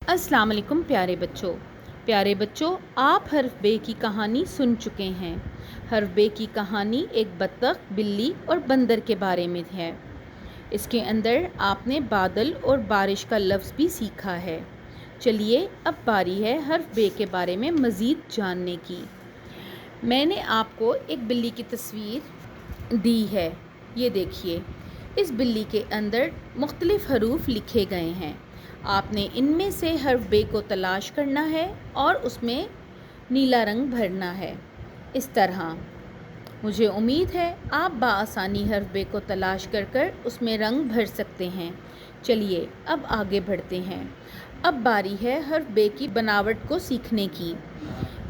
अस्सलाम वालेकुम प्यारे बच्चों, आप हर्फ बे की कहानी सुन चुके हैं। हर्फ बे की कहानी एक बत्तख, बिल्ली और बंदर के बारे में है। इसके अंदर आपने बादल और बारिश का लफ्ज़ भी सीखा है। चलिए अब बारी है हर्फ बे के बारे में मज़ीद जानने की। मैंने आपको एक बिल्ली की तस्वीर दी है। ये देखिए, इस बिल्ली के अंदर मुख्तलिफ़ हरूफ लिखे गए हैं। आपने इनमें से हर्फ बे को तलाश करना है और उसमें नीला रंग भरना है। इस तरह मुझे उम्मीद है आप बआसानी हर्फ बे को तलाश कर उसमें रंग भर सकते हैं। चलिए अब आगे बढ़ते हैं। अब बारी है हर्फ बे की बनावट को सीखने की।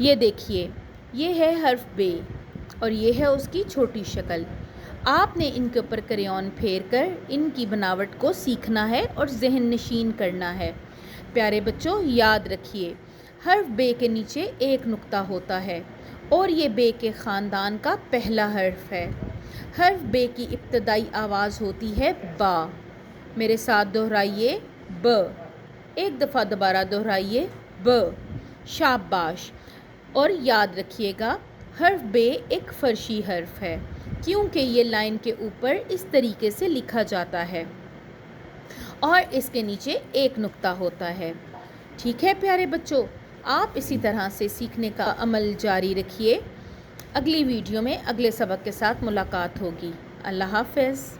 ये देखिए, ये है हर्फ बे और ये है उसकी छोटी शक्ल। आपने इनके ऊपर क्रेयॉन फेर कर इनकी बनावट को सीखना है और जहन नशीन करना है। प्यारे बच्चों, याद रखिए, हर्फ बे के नीचे एक नुक्ता होता है और ये बे के ख़ानदान का पहला हर्फ है। हर्फ बे की इब्तदाई आवाज़ होती है बा। मेरे साथ दोहराइए, ब। एक दफ़ा दोबारा दोहराइए, ब। शाबाश। और याद रखिएगा, हर्फ बे एक फर्शी हर्फ है क्योंकि ये लाइन के ऊपर इस तरीके से लिखा जाता है और इसके नीचे एक नुक्ता होता है। ठीक है प्यारे बच्चों, आप इसी तरह से सीखने का अमल जारी रखिए। अगली वीडियो में अगले सबक के साथ मुलाकात होगी। अल्लाह हाफ़िज़।